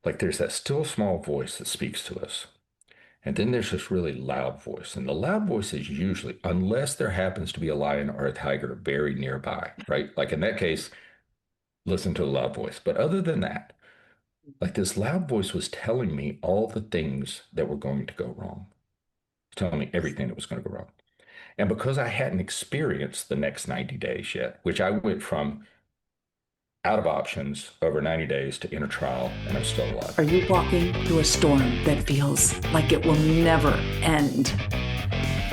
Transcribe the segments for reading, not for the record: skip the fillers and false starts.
Like there's that still small voice that speaks to us. And then there's this really loud voice. And the loud voice is usually, unless there happens to be a lion or a tiger very nearby, right? Like in that case, listen to the loud voice. But other than that, like this loud voice was telling me all the things that were going to go wrong, telling me everything that was going to go wrong. And because I hadn't experienced the next 90 days yet, which I went from out of options over 90 days to inner trial, and I'm still alive. Are you walking through a storm that feels like it will never end?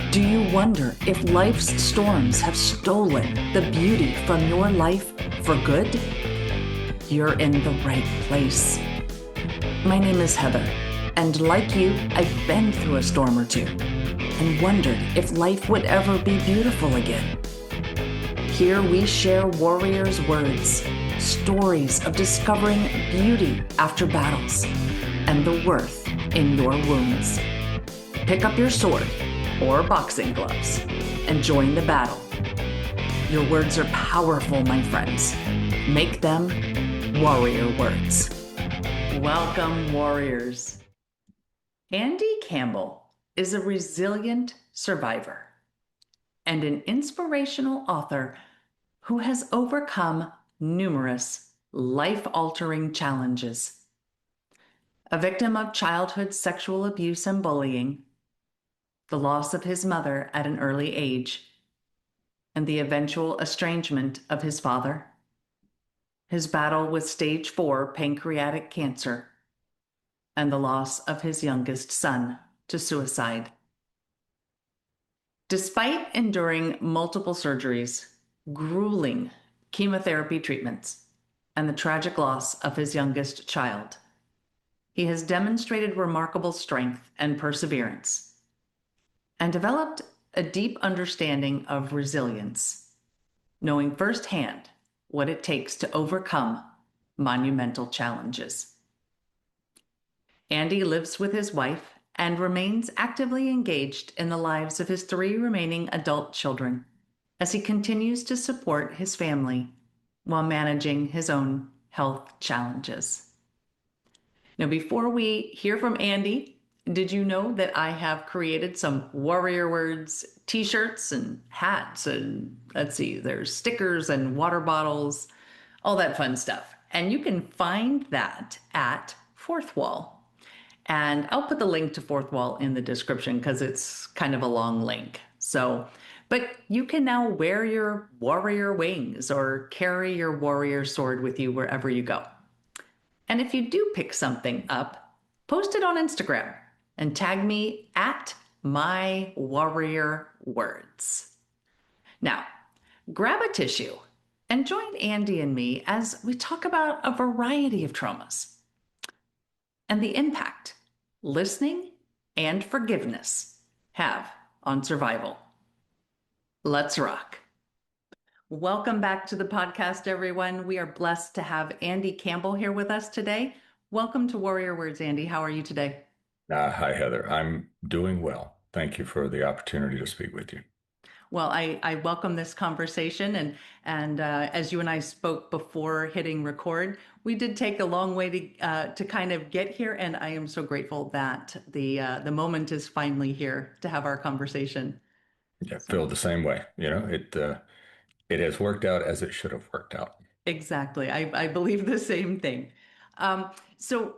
Do you wonder if life's storms have stolen the beauty from your life for good? You're in the right place. My name is Heather, and like you, I've been through a storm or two and wondered if life would ever be beautiful again. Here we share warriors' words, stories of discovering beauty after battles, and the worth in your wounds. Pick up your sword or boxing gloves and join the battle. Your words are powerful, my friends. Make them warrior words. Welcome, warriors. Andy Campbell is a resilient survivor and an inspirational author who has overcome numerous life-altering challenges. A victim of childhood sexual abuse and bullying, the loss of his mother at an early age, and the eventual estrangement of his father, his battle with stage 4 pancreatic cancer, and the loss of his youngest son to suicide. Despite enduring multiple surgeries, grueling chemotherapy treatments, and the tragic loss of his youngest child, he has demonstrated remarkable strength and perseverance and developed a deep understanding of resilience, knowing firsthand what it takes to overcome monumental challenges. Andy lives with his wife and remains actively engaged in the lives of his 3 remaining adult children as he continues to support his family while managing his own health challenges. Now, before we hear from Andy, did you know that I have created some Warrior Words t-shirts and hats and let's see, there's stickers and water bottles, all that fun stuff. And you can find that at Fourth Wall. And I'll put the link to Fourth Wall in the description because it's kind of a long link. But you can now wear your warrior wings or carry your warrior sword with you wherever you go. And if you do pick something up, post it on Instagram and tag me at my warrior words. Now, grab a tissue and join Andy and me as we talk about a variety of traumas and the impact listening and forgiveness have on survival. Let's rock. Welcome back to the podcast, everyone. We are blessed to have Andy Campbell here with us today. Welcome to Warrior Words, Andy. How are you today? Hi, Heather. I'm doing well. Thank you for the opportunity to speak with you. Well, I welcome this conversation, and as you and I spoke before hitting record, we did take a long way to kind of get here, and I am so grateful that the moment is finally here to have our conversation. Yeah, So feel the same way. It has worked out as it should have worked out. exactly, I believe the same thing. So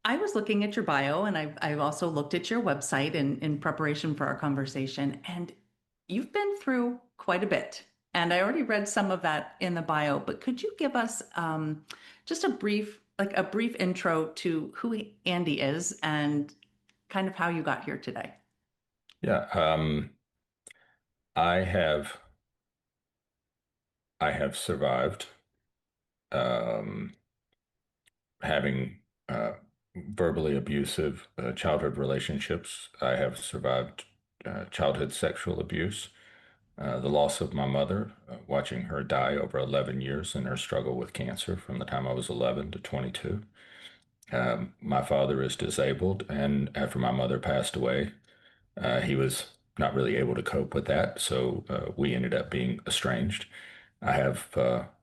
I was looking at your bio, and I've also looked at your website in preparation for our conversation, and you've been through quite a bit. And I already read some of that in the bio, but could you give us just a brief intro to who Andy is and kind of how you got here today? Yeah, I have I have survived um, having verbally abusive childhood relationships. I have survived childhood sexual abuse, the loss of my mother, watching her die over 11 years in her struggle with cancer from the time I was 11 to 22. My father is disabled, and after my mother passed away, he was not really able to cope with that, so we ended up being estranged. I have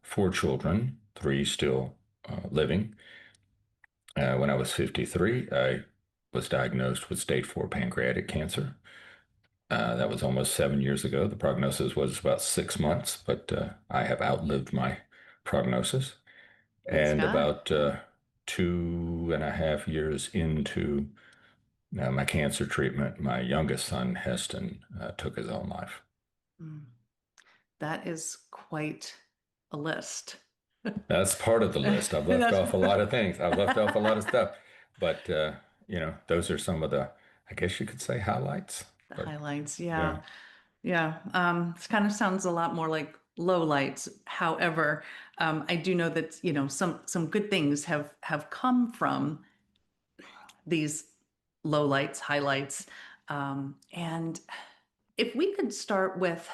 4 children, 3 still living, When I was 53, I was diagnosed with stage 4 pancreatic cancer. That was almost 7 years ago. The prognosis was about 6 months, but I have outlived my prognosis. Praise And God. about 2.5 years into my cancer treatment, my youngest son, Heston, took his own life. Mm. That is quite a list. That's part of the list. I've left That's off a lot of things. I've left off a lot of stuff, but those are some of the, I guess you could say, highlights. the But highlights. yeah, Yeah. Yeah. This kind of sounds a lot more like lowlights. However, I do know that, some good things have come from these lowlights, highlights. And if we could start with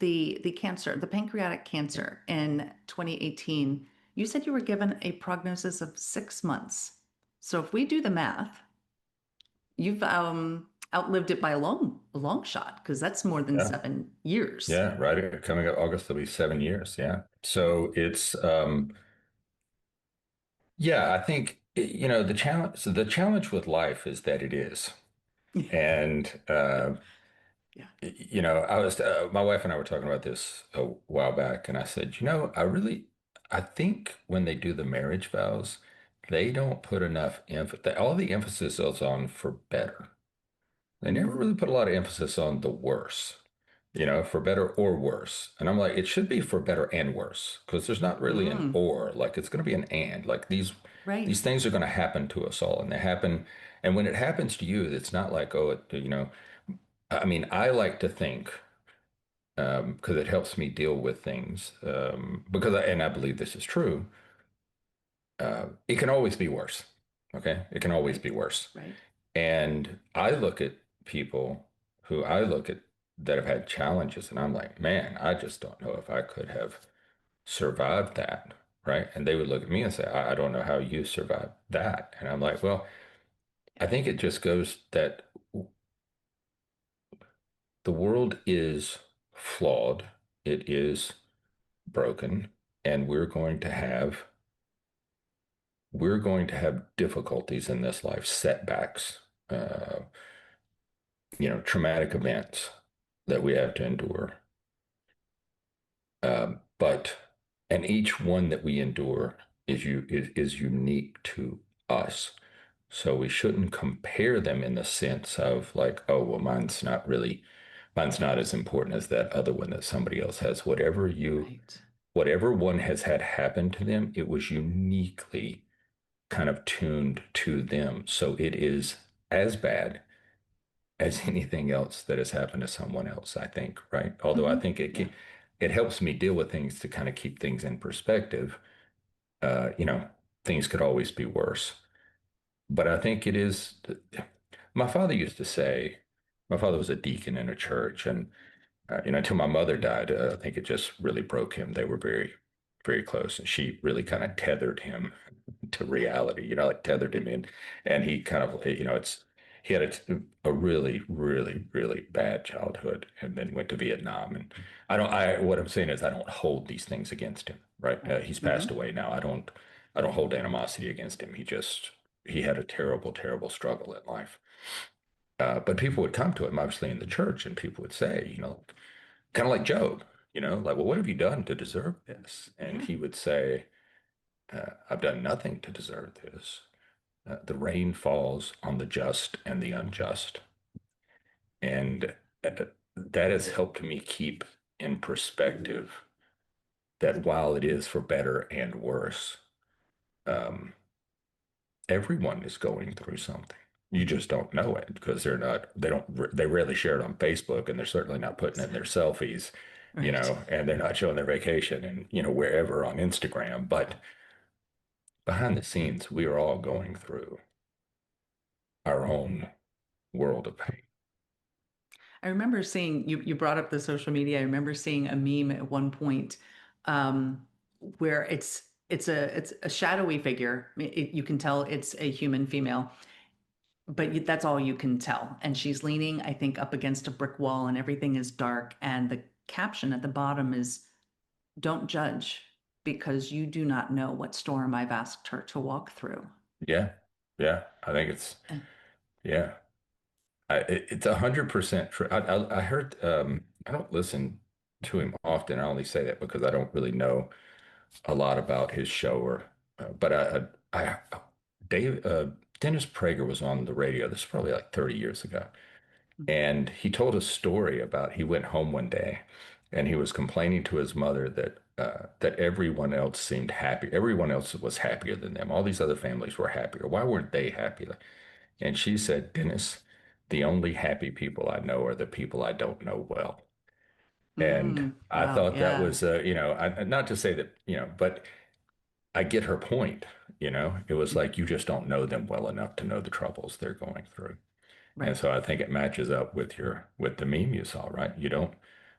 the cancer, the pancreatic cancer in 2018, you said you were given a prognosis of 6 months. So if we do the math, you've outlived it by a long shot because that's more than yeah, 7 years. yeah. Right. Coming up August will be 7 years. Yeah. So it's yeah. I think the challenge with life is that it is, and Yeah. my wife and I were talking about this a while back, and I said, I think when they do the marriage vows, they don't put enough emphasis. All the emphasis is on for better. They never really Mm, put a lot of emphasis on the worse, for better or worse. And I'm like, it should be for better and worse, because there's not really an mm, or. Like it's going to be an and. Like these right. things are going to happen to us all, and they happen. And when it happens to you, it's not like, oh, I mean, I like to think, because it helps me deal with things, and I believe this is true. It can always be worse. Okay, it can always Right. be worse. Right. And I look at people who I look at that have had challenges, and I'm like, man, I just don't know if I could have survived that, right? And they would look at me and say, I don't know how you survived that. And I'm like, well, I Yeah. think it just goes that the world is flawed, it is broken, and we're going to have difficulties in this life, setbacks, uh, traumatic events that we have to endure. But and each one that we endure is unique to us. So we shouldn't compare them in the sense of like, oh, well, mine's not as important as that other one that somebody else has. Right. Whatever one has had happen to them, it was uniquely kind of tuned to them. So it is as bad as anything else that has happened to someone else, I think, right? Although I think Yeah. it helps me deal with things to kind of keep things in perspective. Uh, you know, Things could always be worse. But I think it is, my father used to say, my father was a deacon in a church, and until my mother died, I think it just really broke him. They were very, very close, and she really kind of tethered him to reality, like tethered him in, and he kind of, he had a really, really, really bad childhood, and then went to Vietnam. And what I'm saying is, I don't hold these things against him, right? Right. He's passed Hmm. away now. I don't hold animosity against him. He had a terrible, terrible struggle in life. But people would come to him, obviously in the church, and people would say, kind of like Job, like, well, what have you done to deserve this? And Yeah. he would say, I've done nothing to deserve this. The rain falls on the just and the unjust. And that has helped me keep in perspective that while it is for better and worse, um, everyone is going through something. You just don't know it because they rarely share it on Facebook, and they're certainly not putting it in their Exactly. selfies, Right. and they're not showing their vacation and, wherever on Instagram. But behind the scenes, we are all going through our own world of pain. I remember seeing you brought up the social media. I remember seeing a meme at one point um, where it's a shadowy figure. You can tell it's a human female, but that's all you can tell. And she's leaning, I think, up against a brick wall, and everything is dark. And the caption at the bottom is, "Don't judge, because you do not know what storm I've asked her to walk through." Yeah. Yeah. I think it's, And yeah. It's 100% true. I heard, I don't listen to him often. I only say that because I don't really know a lot about his show but Dave, Dennis Prager was on the radio. This is probably like 30 years ago. And he told a story about he went home one day and he was complaining to his mother that everyone else seemed happy. Everyone else was happier than them. All these other families were happier. Why weren't they happy? And she said, Dennis, the only happy people I know are the people I don't know well. And I wow, thought that yeah, was, not to say that, but I get her point. It was mhm, like you just don't know them well enough to know the troubles they're going through. And right. so I think it matches up with with the meme you saw, right?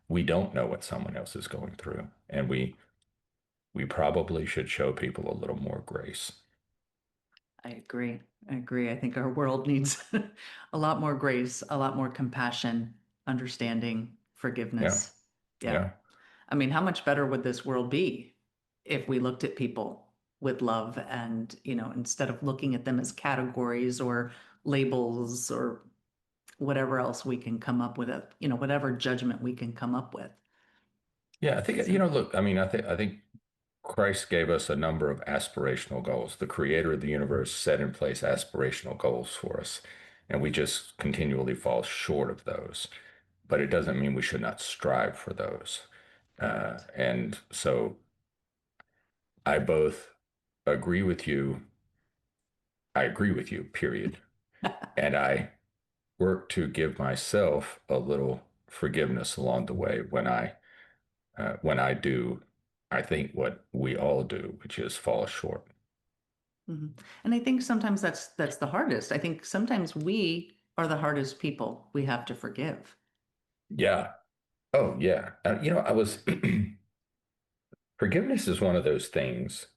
We don't know what someone else is going through, and we probably should show people a little more grace. I agree. I agree. I think our world needs a lot more grace, a lot more compassion, understanding, Yeah, forgiveness. Yeah. yeah, I mean, how much better would this world be if we looked at people with love and, instead of looking at them as categories or labels or whatever else we can come up with, whatever judgment we can come up with. yeah. I think So, look. I mean, I think Christ gave us a number of aspirational goals. The creator of the universe set in place aspirational goals for us, and we just continually fall short of those. But it doesn't mean we should not strive for those. correct. And so I both agree with you. I agree with you, period. And I work to give myself a little forgiveness along the way when I do, I think what we all do, which is fall short. Mhm. And I think sometimes that's the hardest. I think sometimes we are the hardest people we have to forgive. Yeah. Oh, yeah. I was forgiveness is one of those things.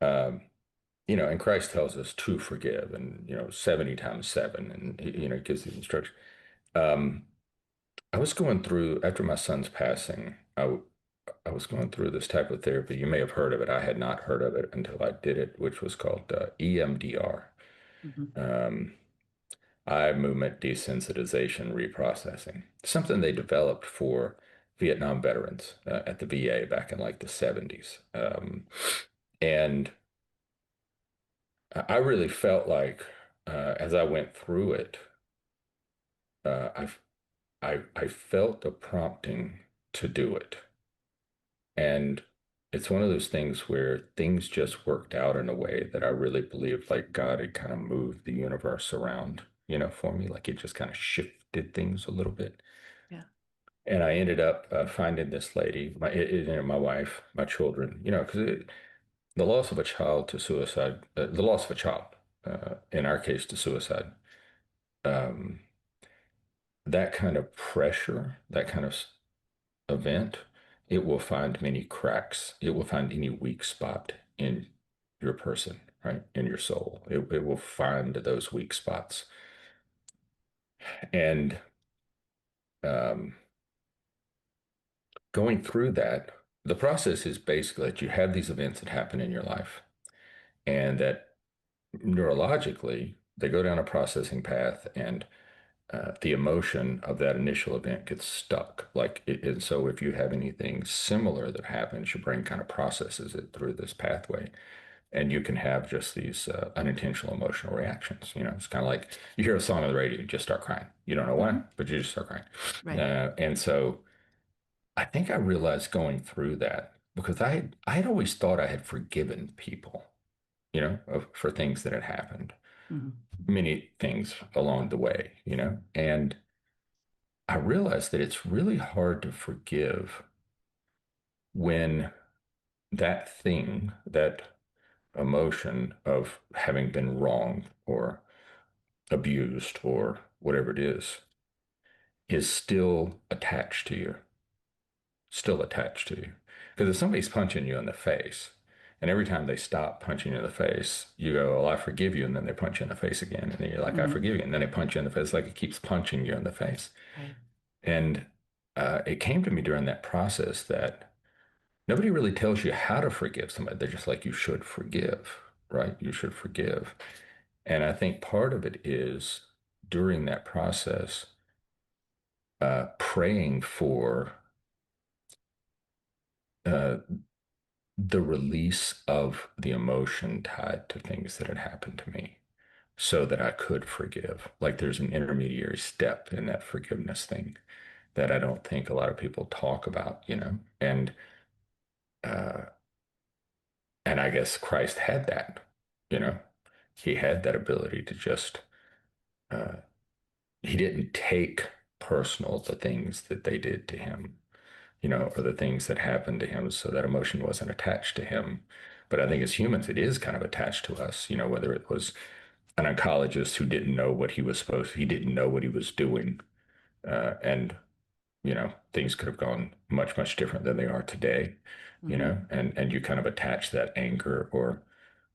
Um, and Christ tells us to forgive, and 70 times seven, and gives the instruction. Um, I was going through after my son's passing. I was going through this type of therapy. You may have heard of it. I had not heard of it until I did it, which was called EMDR, Mhm. um, eye movement desensitization reprocessing. Something they developed for Vietnam veterans at the VA back in like the 70s. And I really felt like as I went through it, uh, I felt a prompting to do it. And it's one of those things where things just worked out in a way that I really believed like God had kind of moved the universe around, for me. Like it just kind of shifted things a little bit. Yeah. And I ended up finding this lady, my wife, my children, because the loss of a child to suicide, the loss of a child, in our case to suicide, um, that kind of pressure, that kind of event, it will find many cracks. It will find any weak spot in your person, right? In your soul. It will find those weak spots. And um, going through that, the process is basically that you have these events that happen in your life and that neurologically, they go down a processing path and the emotion of that initial event gets stuck. And so if you have anything similar that happens, your brain kind of processes it through this pathway. And you can have just these unintentional emotional reactions. It's kind of like you hear a song on the radio, you just start crying. You don't know why, Hmm. but you just start crying. Right. And so I think I realized going through that because I had always thought I had forgiven people, for things that had happened, Hmm. many things along the way, and I realized that it's really hard to forgive when that thing, that emotion of having been wronged or abused or whatever it is still attached to you, still attached to you. Because if somebody's punching you in the face, and every time they stop punching you in the face, you go, well, I forgive you. And then they punch you in the face again. And then you're like, I Hmm. forgive you. And then they punch you in the face, like it keeps punching you in the face. Right. And it came to me during that process that nobody really tells you how to forgive somebody. They're just like, you should forgive. right? You should forgive. And I think part of it is during that process, praying for uh, the release of the emotion tied to things that had happened to me so that I could forgive. Like there's an intermediary step in that forgiveness thing that I don't think a lot of people talk about, uh, and I guess Christ had that, you know, he had that ability to just, uh, he didn't take personal the things that they did to him, or the things that happened to him. So that emotion wasn't attached to him. But I think as humans, it is kind of attached to us, whether it was an oncologist who didn't know what he didn't know what he was doing. And, things could have gone much, much different than they are today, Hmm. and you kind of attach that anger or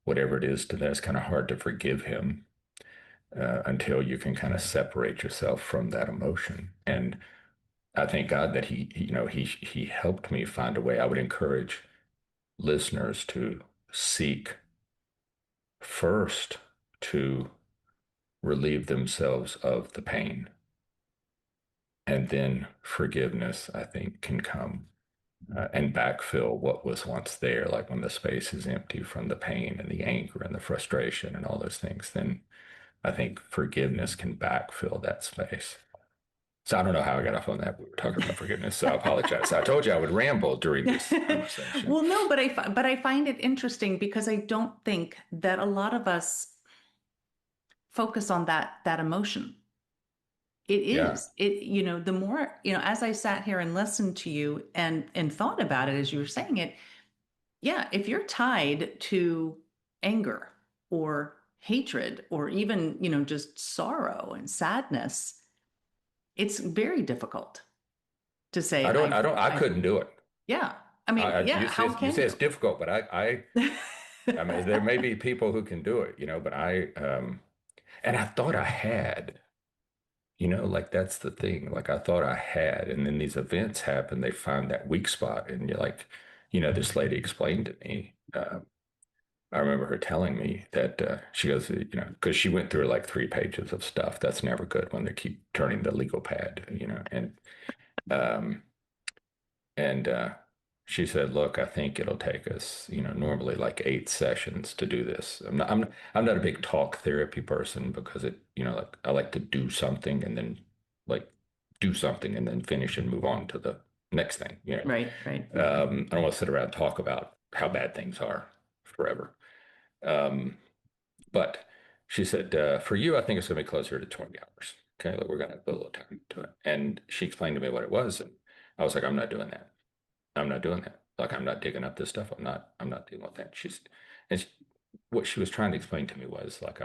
whatever it is to that. It's kind of hard to forgive him until you can kind of separate yourself from that emotion. And I thank God that he helped me find a way. I would encourage listeners to seek first to relieve themselves of the pain, and then forgiveness, I think, can come and backfill what was once there. Like when the space is empty from the pain and the anger and the frustration and all those things, then I think forgiveness can backfill that space. So I don't know how I got off on that. We were talking about forgiveness, so I apologize. I told you I would ramble during this conversation. Well, no, but I find it interesting because I don't think that a lot of us focus on that emotion. It Yeah, is. The more, as I sat here and listened to you and thought about it as you were saying it, yeah, if you're tied to anger or hatred or even, just sorrow and sadness, it's very difficult to say I I couldn't do it. yeah. I mean, You yeah, say how you can say it's you? difficult, but I mean, there may be people who can do it, but and I thought I had. Like that's the thing. Like I thought I had, and then these events happen, they find that weak spot, and you're like, this lady explained to me. I remember her telling me that she goes, because she went through like 3 pages of stuff. That's never good when they keep turning the legal pad, um, and she said, "Look, I think it'll take us, normally like 8 sessions to do this. I'm not a big talk therapy person because like I like to do something and then like do something and then finish and move on to the next thing. Right, right. I don't want to sit around and talk about how bad things are forever. Um, but she said, for you, I think it's going to be closer to 20 hours. Okay, like we're going to put a little time to it." And she explained to me what it was, and I was like, "I'm not doing that. I'm not doing that. Like I'm not digging up this stuff. I'm not dealing with that." And she, what she was trying to explain to me was like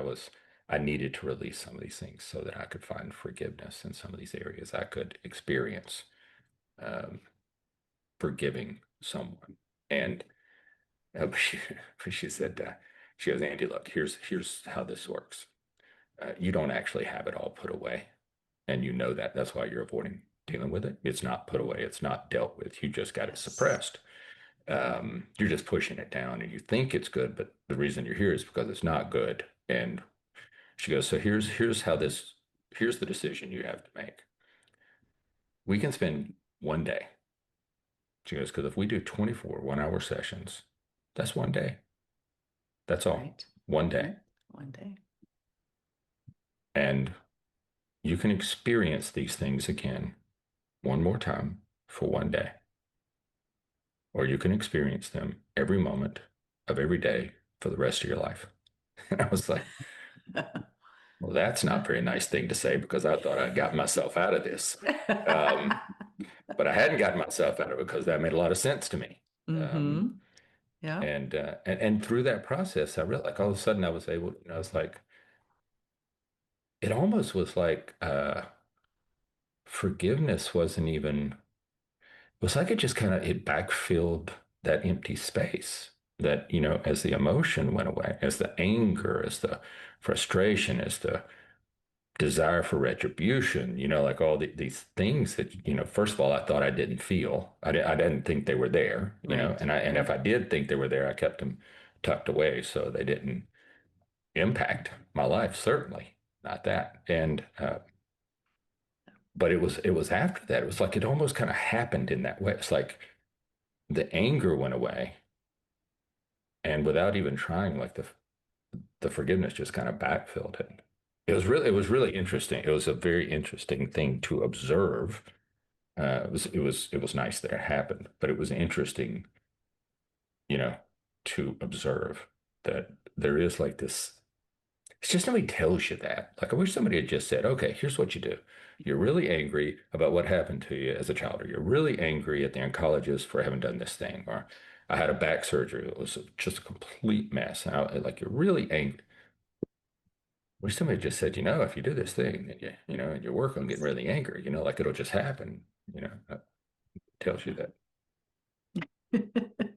I needed to release some of these things so that I could find forgiveness in some of these areas. I could experience um, forgiving someone. And she, she said, she goes, "Andy, look, here's how this works. You don't actually have it all put away, and you know that. That's why you're avoiding dealing with it. It's not put away. It's not dealt with. You just got it Yes. suppressed. You're just pushing it down and you think it's good, but the reason you're here is because it's not good." And she goes, "So here's the decision you have to make. We can spend one day." She goes, "Because if we do 24 1 hour sessions, that's one day. That's all. Right. One day. Right. One day. And you can experience these things again one more time for one day, or you can experience them every moment of every day for the rest of your life." And I was like, "Well, that's not a very nice thing to say because I thought I'd got myself out of this." Um, but I hadn't gotten myself out of it because that made a lot of sense to me. Um, Mm-hmm. Yeah. and through that process, I realized like all of a sudden I was able, I was like, it almost was like forgiveness wasn't even, it was like it just kind of, it backfilled that empty space that, as the emotion went away, as the anger, as the frustration, as the desire for retribution, like all these things that, first of all, I thought I didn't feel. I didn't think they were there, Right. and if Right. I did think they were there, I kept them tucked away so they didn't impact my life, certainly not that. And but it was after that. It was like it almost kind of happened in that way. It's like the anger went away, and without even trying, like the forgiveness just kind of backfilled it. It was really interesting. It was a very interesting thing to observe. It was nice that it happened, but it was interesting, you know, to observe that there is like this. It's just nobody tells you that. Like, I wish somebody had just said, okay, here's what you do. You're really angry about what happened to you as a child, or you're really angry at the oncologist for having done this thing, or I had a back surgery. It was just a complete mess. And like, you're really angry. Wish somebody just said, if you do this thing, then and you work on getting really angry, like it'll just happen, that tells you that.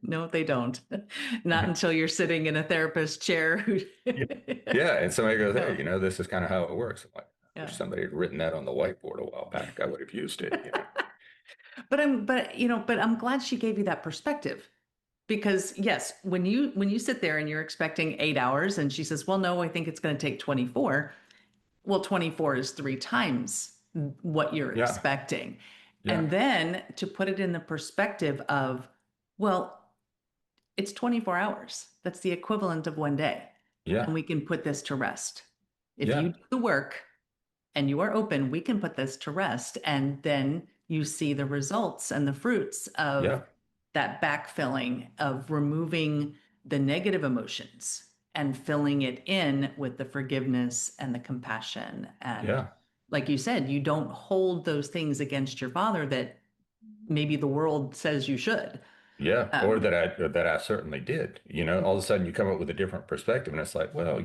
No, they don't. Not until you're sitting in a therapist chair. Yeah. Yeah. And somebody goes, hey, No. this is kind of how it works. I'm like, I wish Yeah. somebody had written that on the whiteboard a while back. I would have used it. But I'm glad she gave you that perspective because yes, when you sit there and you're expecting 8 hours and she says, well, no, I think it's going to take 24. Well, 24 is three times what you're Yeah. expecting. Yeah. And then to put it in the perspective of, well, it's 24 hours. That's the equivalent of one day. And Yeah. we can put this to rest. If you Yeah. do the work and you are open, we can put this to rest. And then you see the results and the fruits of Yeah. that backfilling, of removing the negative emotions and filling it in with the forgiveness and the compassion. And Yeah. like you said, you don't hold those things against your father that maybe the world says you should. Yeah. Or Um, that I certainly did. All of a sudden you come up with a different perspective and it's like, well,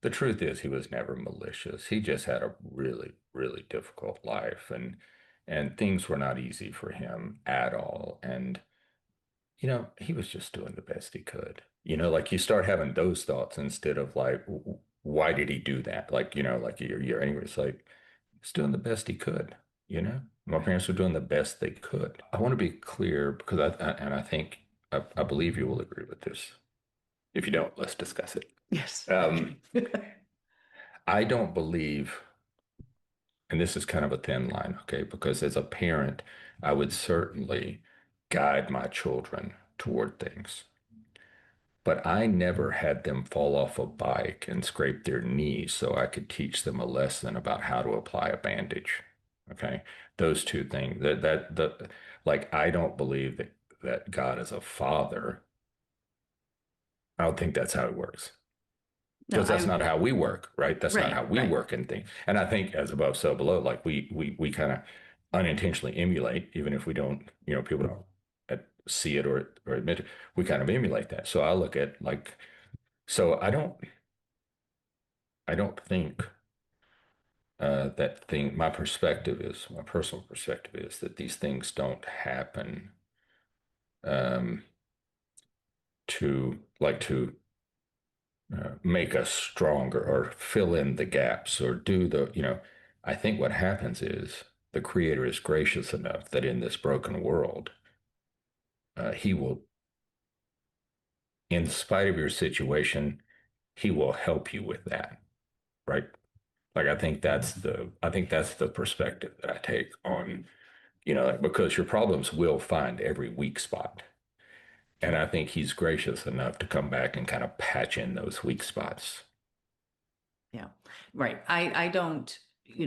the truth is he was never malicious. He just had a really, really difficult life and things were not easy for him at all. And he was just doing the best he could. Like you start having those thoughts instead of like, why did he do that? Like, like you're angry. It's like he's doing the best he could. My right. parents were doing the best they could. I want to be clear because and I think I believe you will agree with this. If you don't, let's discuss it. Yes. Um, I don't believe, and this is kind of a thin line, okay, because as a parent, I would certainly guide my children toward things. But I never had them fall off a bike and scrape their knees so I could teach them a lesson about how to apply a bandage. Okay. Those two things like, I don't believe that God is a father. I don't think that's how it works No, because that's I, not how we work, right? That's not right, how we right. work in things. And I think as above, so below, like we kind of unintentionally emulate, even if we don't, people don't see it or admit it, we kind of emulate that. So I look at like, so I don't think my personal perspective is that these things don't happen um, to make us stronger or fill in the gaps or I think what happens is the Creator is gracious enough that in this broken world, He will, in spite of your situation, He will help you with that, right? Like I think that's the perspective that I take on, like, because your problems will find every weak spot. And I think he's gracious enough to come back and kind of patch in those weak spots. Yeah, right. I don't,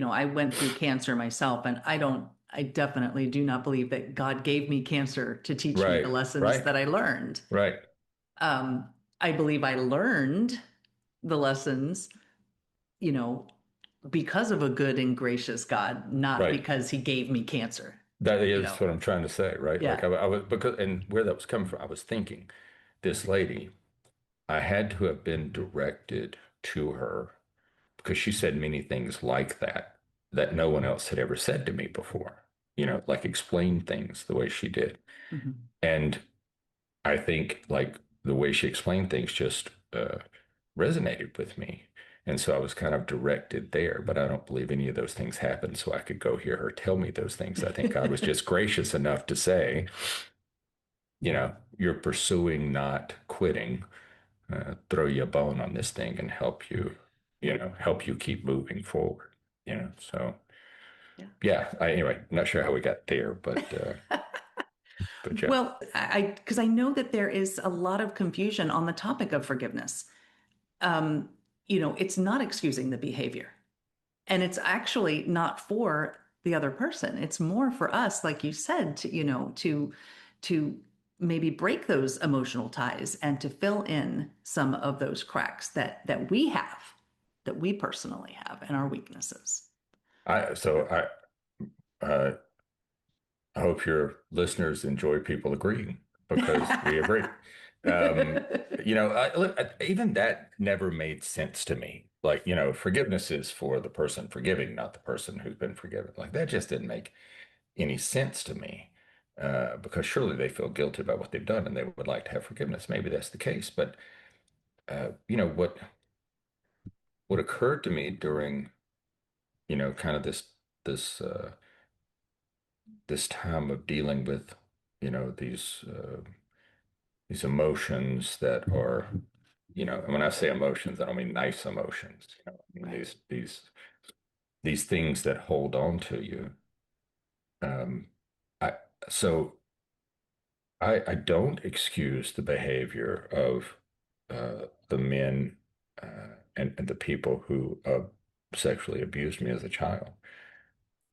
I went through cancer myself, and I definitely do not believe that God gave me cancer to teach me the Right, lessons right, that I learned. right. I believe I learned the lessons, you know, because of a good and gracious God, not Right. because he gave me cancer, That you is know. what I'm trying to say, right? Like Yeah. I was because and where that was coming from, I was thinking this lady, I had to have been directed to her because she said many things like that no one else had ever said to me before. Like explain things the way she did. Mhm. And I think like the way she explained things just resonated with me. And so I was kind of directed there, but I don't believe any of those things happened. So I could go hear her tell me those things. I think God was just gracious enough to say, you're pursuing, not quitting, throw you a bone on this thing and help you keep moving forward. So Yeah. yeah. Anyway, not sure how we got there, but yeah. Well, because I know that there is a lot of confusion on the topic of forgiveness. Um, it's not excusing the behavior. And it's actually not for the other person. It's more for us, like you said, to maybe break those emotional ties and to fill in some of those cracks that we have, that we personally have, and our weaknesses. I so uh, I hope your listeners enjoy people agreeing because we agree. Um, Even that never made sense to me. Like, forgiveness is for the person forgiving, not the person who's been forgiven. Like, that just didn't make any sense to me. Because surely they feel guilty about what they've done and they would like to have forgiveness. Maybe that's the case. But, what occurred to me during, kind of this time of dealing with, these emotions that are, and when I say emotions, I don't mean nice emotions. I mean Right. these things that hold on to you. Um, I so I don't excuse the behavior of the men and the people who sexually abused me as a child.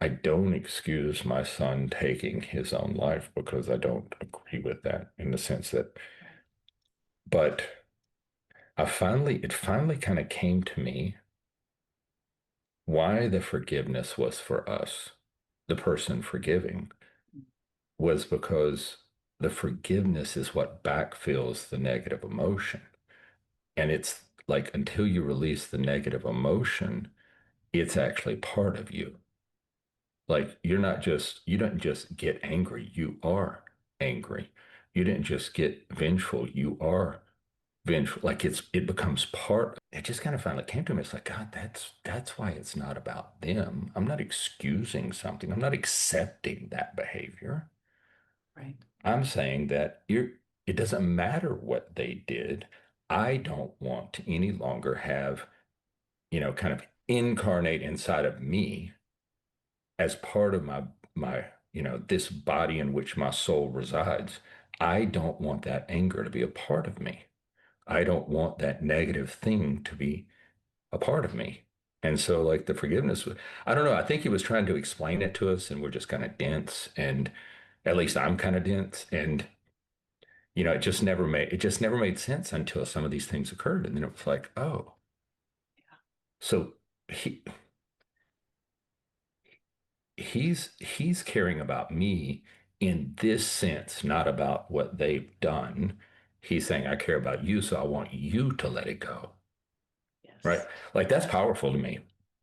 I don't excuse my son taking his own life because I don't agree with that in the sense that, Right. but it finally kind of came to me why the forgiveness was for us, the person forgiving, was because the forgiveness is what backfills the negative emotion. And it's like until you release the negative emotion, it's actually part of you. Like you don't just get angry, you are angry. You didn't just get vengeful, you are vengeful. Like it becomes part. It just kind of finally came to me. It's like, God, that's why it's not about them. I'm not excusing something. I'm not accepting that behavior. Right. I'm saying that it doesn't matter what they did. I don't want to any longer have, kind of incarnate inside of me as part of my, this body in which my soul resides. I don't want that anger to be a part of me. I don't want that negative thing to be a part of me. And so, like the forgiveness, I don't know. I think he was trying to explain it to us, and we're just kind of dense, and at least I'm kind of dense, and it just never made sense until some of these things occurred, and then it was like, oh, so he he's caring about me in this sense, not about what they've done. He's saying, I care about you, so I want you to let it go. Right? Yes. Like that's powerful to me.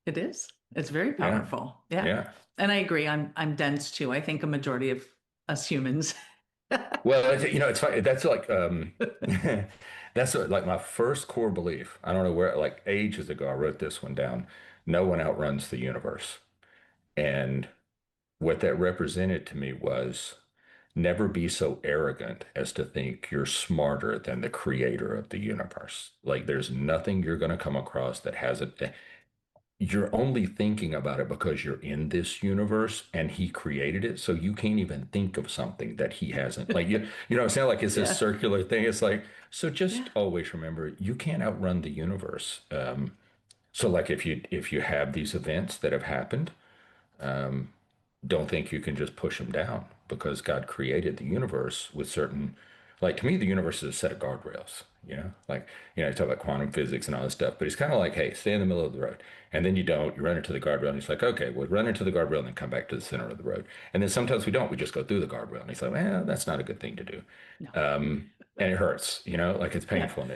It is. It's very Yeah. powerful. Yeah. Yeah. And I agree. I'm dense too. I think a majority of us humans. Well, it's funny. That's like like my first core belief. I don't know where, like ages ago, I wrote this one down. No one outruns the universe. And what that represented to me was never be so arrogant as to think you're smarter than the creator of the universe. Like there's nothing you're going to come across that hasn't you're only thinking about it because you're in this universe and he created it. So you can't even think of something that he hasn't. Like it's not like it's this Yeah. circular thing. It's like, so just Yeah. always remember you can't outrun the universe. So like if you have these events that have happened, don't think you can just push them down because God created the universe with certain, like to me, the universe is a set of guardrails, like, you talk about quantum physics and all this stuff, but it's kind of like, hey, stay in the middle of the road. And then you don't, you run into the guardrail and it's like, okay, we'll run into the guardrail and then come back to the center of the road. And then sometimes we don't, we just go through the guardrail and it's like, well, that's not a good thing to do. No. And it hurts, like it's Yeah. painful.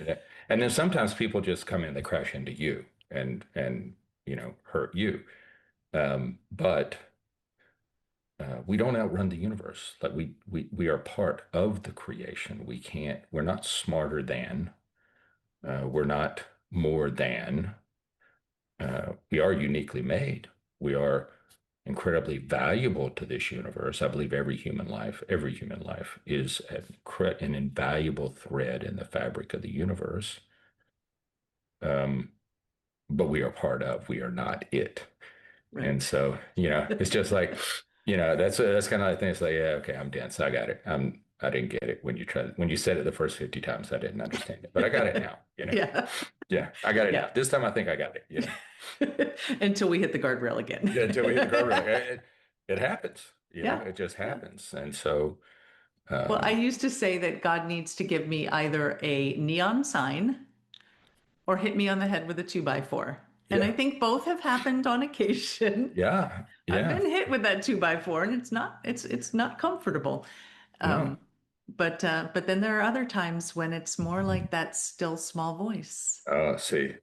And then sometimes people just come in, they crash into you and, hurt you. But we don't outrun the universe. Like we are part of the creation. We're not smarter than, we're not more than, we are uniquely made. We are, incredibly valuable to this universe. I believe every human life is an invaluable thread in the fabric of the universe. Um, but we are part of, we are not it. And Right. so, it's just like, that's kind of the thing. It's like, yeah, okay, I'm dense. I got it. I didn't get it when you said it the first 50 times, I didn't understand it, but I got it now. Yeah. Yeah, I got it Yeah. now. This time I think I got it. Until we hit the guardrail again. Yeah, until we hit the guardrail. It happens, Yeah. it just Yeah. happens. And so, Well, I um, used to say that God needs to give me either a neon sign or hit me on the head with a 2x4. And I yeah, think both have happened on occasion. yeah, I've yeah, been hit with that 2x4 and it's not comfortable. no. Um, but then there are other times when it's more like that still small voice. See,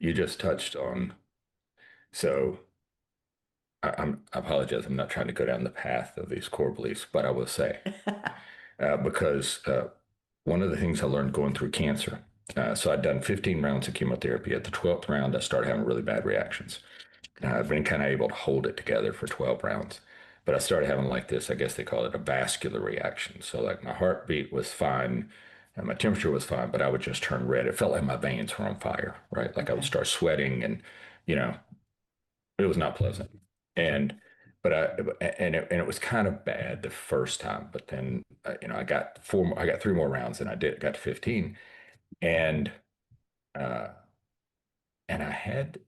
you just touched on. So I apologize. I'm not trying to go down the path of these core beliefs, but I will say, because one of the things I learned going through cancer, so I'd done 15 rounds of chemotherapy. At the 12th round, I started having really bad reactions. I've been kind of able to hold it together for 12 rounds, but I started having like this, I guess they call it a vascular reaction. So like my heartbeat was fine and my temperature was fine, but I would just turn red. It felt like my veins were on fire, right? Like I would Okay. start sweating and, you know, it was not pleasant. And it was kind of bad the first time, but then I got 3 more rounds than I did. I got to 15, and uh, and I had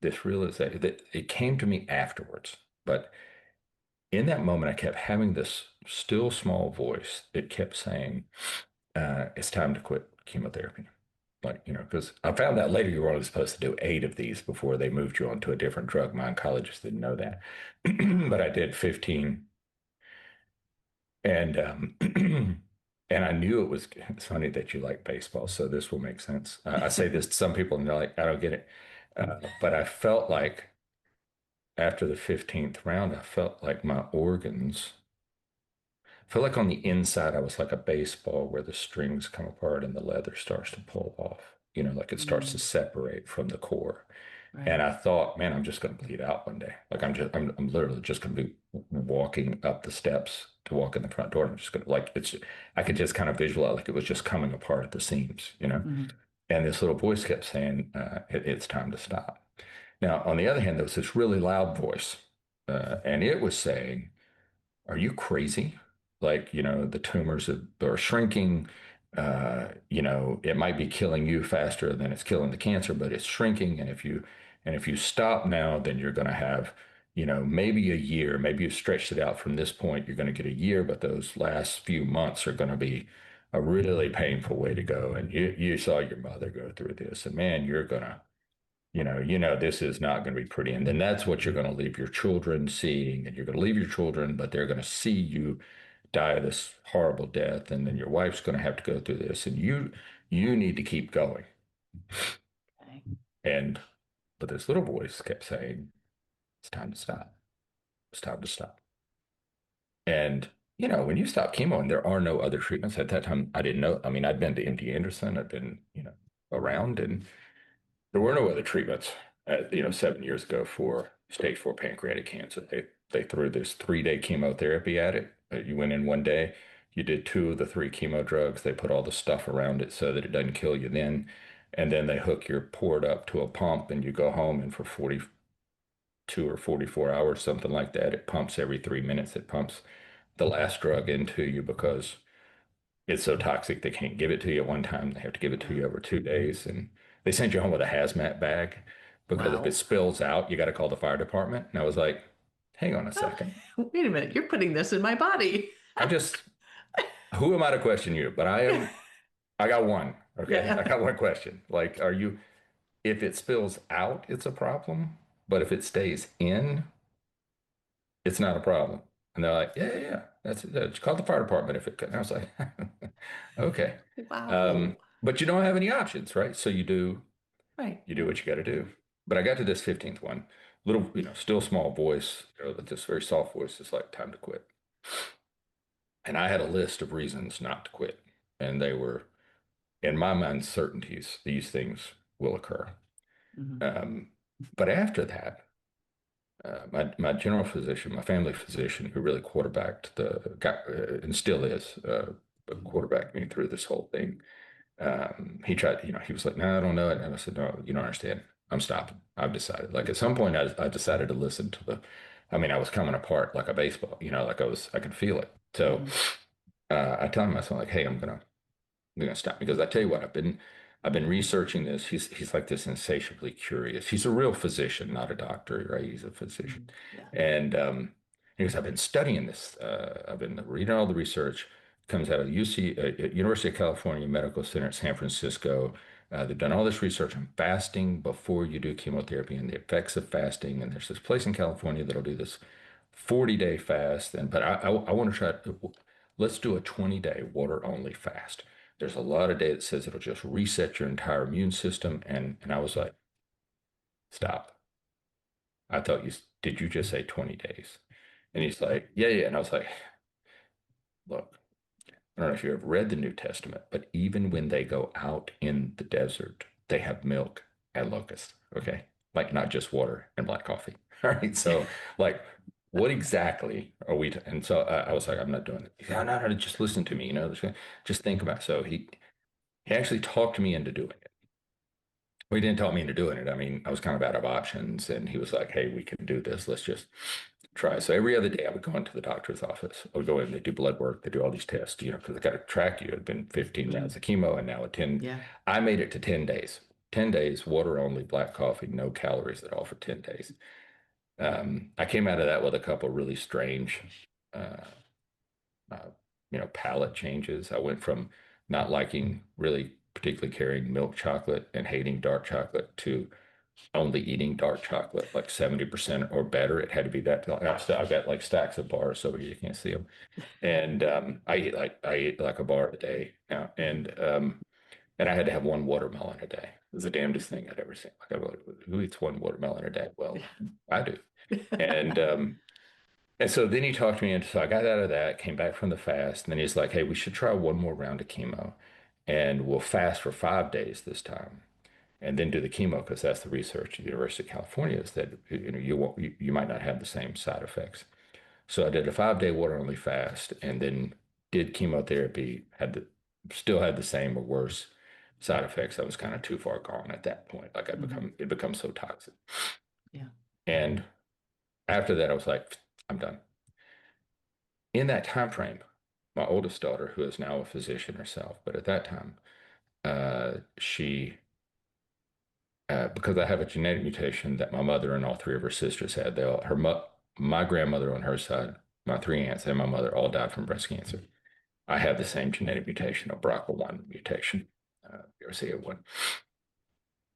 this realization that it came to me afterwards. But in that moment, I kept having this still small voice that kept saying, "It's time to quit chemotherapy." Like, because I found out later you were only supposed to do 8 of these before they moved you on to a different drug. My oncologist didn't know that. But I did 15. And and I knew it's funny that you like baseball, so this will make sense. I say this to some people and they're like, I don't get it. But I felt like after the 15th round, I felt like my organs I feel like on the inside, I was like a baseball where the strings come apart and the leather starts to pull off, like it starts to Mm, separate from the core. And right. I thought, man, I'm just going to bleed out one day. Like I'm literally just going to be walking up the steps to walk in the front door. I'm just going to I could just kind of visualize like it was just coming apart at the seams. Mhm. And this little voice kept saying, it's time to stop. Now, on the other hand, there was this really loud voice, and it was saying, are you crazy? Like, the tumors are shrinking. It might be killing you faster than it's killing the cancer, but it's shrinking. And if you stop now, then you're going to have, maybe a year. Maybe you've stretched it out from this point. You're going to get a year, but those last few months are going to be a really painful way to go. And you saw your mother go through this, and man, you're gonna this is not going to be pretty. And then that's what you're going to leave your children seeing. And you're going to leave your children, but they're going to see you die of this horrible death. And then your wife's going to have to go through this. And you need to keep going. Okay. And but this little voice kept saying, it's time to stop. It's time to stop. And when you stop chemo and there are no other treatments at that time, I didn't know. I mean, I'd been to MD Anderson, I'd been, around, and there were no other treatments, 7 years ago for stage 4 pancreatic cancer. They threw this 3-day chemotherapy at it. You went in one day, you did 2 of the 3 chemo drugs. They put all the stuff around it so that it doesn't kill you then. And then they hook your port up to a pump and you go home, and for 42 or 44 hours, something like that, it pumps every 3 minutes. It pumps the last drug into you because it's so toxic they can't give it to you at one time. They have to give it to Yeah. you over 2 days. And they send you home with a hazmat bag because if it Wow. spills out, you got to call the fire department. And I was like, hang on a Oh, second. wait a minute. You're putting this in my body. I just, who am I to question you? But I got one. Okay. I Yeah. got one question. Like, if it spills out, it's a problem. But if it stays in, it's not a problem. And they're like, yeah, yeah, yeah. That's it. Just call the fire department if it could. And I was like, okay. Wow. But you don't have any options, right? So you do Right. you do Yeah. what you got to do. But I got to this 15th one, little, still small voice, but this very soft voice is like, time to quit. And I had a list of reasons not to quit. And they were, in my mind, certainties, these things will occur. Mhm. Um, but after that, My general physician, my family physician, who really quarterbacked the guy and still is quarterbacking me through this whole thing. He tried, he was like, "No, I don't know it," and I said, "No, you don't understand. I'm stopping. I've decided." Like at some point, I decided to listen to the. I mean, I was coming apart like a baseball, like I could feel it. So Mhm. I tell myself like, "Hey, I'm gonna stop because I tell you what, I've been researching this. He's like this insatiably curious. He's a real physician, not a doctor, right? He's a physician, Mhm. Yeah. and he goes, I've been studying this. I've been reading all the research. Comes out of UC, University of California Medical Center at San Francisco. They've done all this research on fasting before you do chemotherapy and the effects of fasting. And there's this place in California that'll do this 40-day fast. But I want to try. Let's do a 20-day water only fast. There's a lot of data that says it'll just reset your entire immune system. And I was like, stop. I thought did you just say 20 days? And he's like, yeah, yeah. And I was like, look, I don't know if you ever read the New Testament, but even when they go out in the desert, they have milk and locusts. Okay. Like not just water and black coffee. All right. So, like, what exactly are we? And so I was like, I'm not doing it. He's like, no, no, no, just listen to me. Just think about it. So he actually talked me into doing it. Well, he didn't talk me into doing it. I mean, I was kind of out of options, and he was like, "Hey, we can do this. Let's just try." So every other day, I would go into the doctor's office. I would go in. They do blood work. They do all these tests, because they got to track you. It'd been 15 rounds Mhm. of chemo, and now a 10. Yeah. I made it to 10 days. 10 days, water only, black coffee, no calories at all for 10 days. I came out of that with a couple really strange, uh, uh, palate changes. I went from not liking really particularly carrying milk chocolate and hating dark chocolate to only eating dark chocolate, like 70% or better. It had to be that. I've got like stacks of bars over here. You can't see them. And I eat like a bar a day now. And I had to have one watermelon a day. It was the damnedest thing I'd ever seen. Like, who eats one watermelon a day? Well, I do. And and so then he talked me into, so I got out of that, came back from the fast, and then he's like, "Hey, we should try one more round of chemo, and we'll fast for 5 days this time, and then do the chemo because that's the research at the University of California is that you might not have the same side effects." So I did a 5-day water only fast, and then did chemotherapy. Still had the same or worse side effects. I was kind of too far gone at that point. Like Mhm. it becomes so toxic. Yeah. And after that, I was like, I'm done. In that time frame, my oldest daughter, who is now a physician herself, but at that time, she because I have a genetic mutation that my mother and all three of her sisters had. My grandmother on her side, my three aunts, and my mother all died from breast cancer. I have the same genetic mutation, a BRCA1 mutation, BRCA1.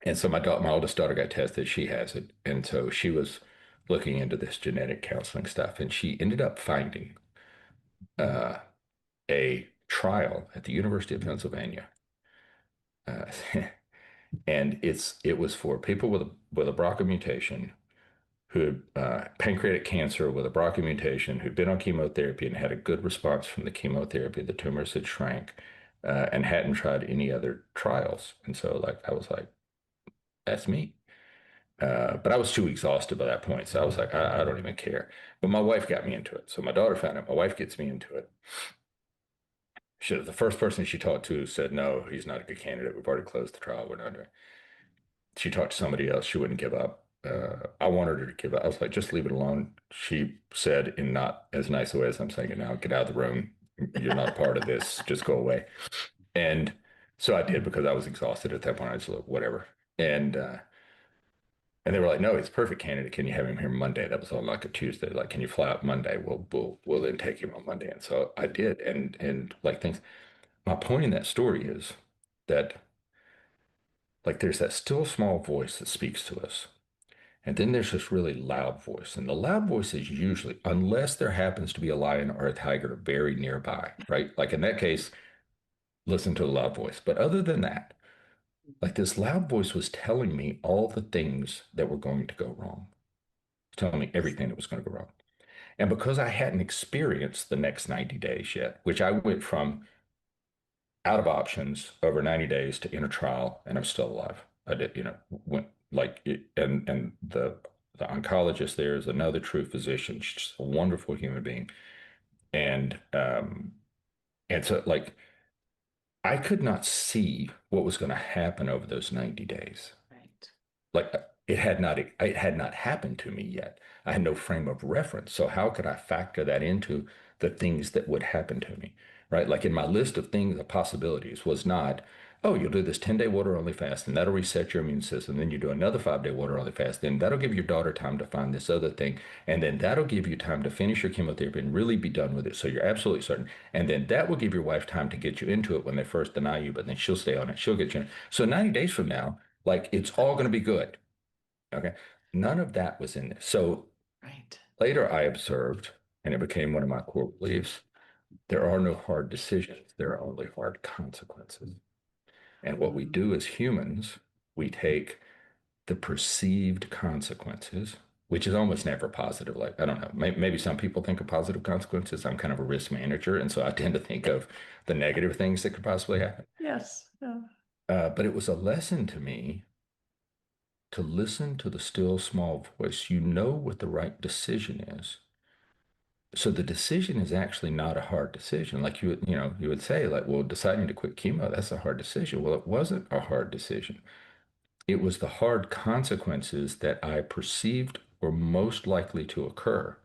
And so my oldest daughter got tested. She has it, and so she was looking into this genetic counseling stuff, and she ended up finding uh, a trial at the University of Pennsylvania. Uh, and it was for people with a BRCA mutation who had pancreatic cancer with a BRCA mutation who'd been on chemotherapy and had a good response from the chemotherapy. The tumors had shrank and hadn't tried any other trials. And so, like, I was like, that's me. But I was too exhausted by that point. So I was like, I don't even care. But my wife got me into it. So my daughter found it. My wife gets me into it. The first person she talked to said, no, he's not a good candidate. We've already closed the trial. We're not doing it. She talked to somebody else. She wouldn't give up. I wanted her to give up. I was like, just leave it alone. She said, in not as nice a way as I'm saying it now, get out of the room. You're not a part of this. Just go away. And so I did because I was exhausted at that point. I just looked, whatever. And they were like, no, he's a perfect candidate. Can you have him here Monday? That was on like a Tuesday. Like, can you fly out Monday? We'll then take him on Monday. And so I did. And like things. My point in that story is that like there's that still small voice that speaks to us. And then there's this really loud voice. And the loud voice is usually, unless there happens to be a lion or a tiger very nearby, right? Like in that case, listen to the loud voice. But other than that, like this loud voice was telling me all the things that were going to go wrong, telling me everything that was going to go wrong. And because I hadn't experienced the next 90 days yet, which I went from out of options over 90 days to in a trial, and I'm still alive. I did, went like, and the The oncologist there is another true physician. She's just a wonderful human being. And so like I could not see what was going to happen over those 90 days. Right. Like it had not happened to me yet. I had no frame of reference. So how could I factor that into the things that would happen to me? Right? Like in my list of things, the possibilities was not, oh, you'll do this 10-day water only fast and that'll reset your immune system. Then you do another 5-day water only fast. Then that'll give your daughter time to find this other thing. And then that'll give you time to finish your chemotherapy and really be done with it. So you're absolutely certain. And then that will give your wife time to get you into it when they first deny you, but then she'll stay on it. She'll get you in. So 90 days from now, like it's all going to be good. Okay. None of that was in this. So Right. later I observed, and it became one of my core beliefs, there are no hard decisions. There are only hard consequences. And what we do Mm, as humans, we take the perceived consequences, which is almost never positive. Like, I don't know, maybe some people think of positive consequences. I'm kind of a risk manager. And so I tend to think of the negative things that could possibly happen. yes. But it was a lesson to me to listen to the still small voice. You know what the right decision is. So the decision is actually not a hard decision. Like you would say, like, well, deciding to quit chemo, that's a hard decision. Well, it wasn't a hard decision. It was the hard consequences that I perceived were most likely to occur.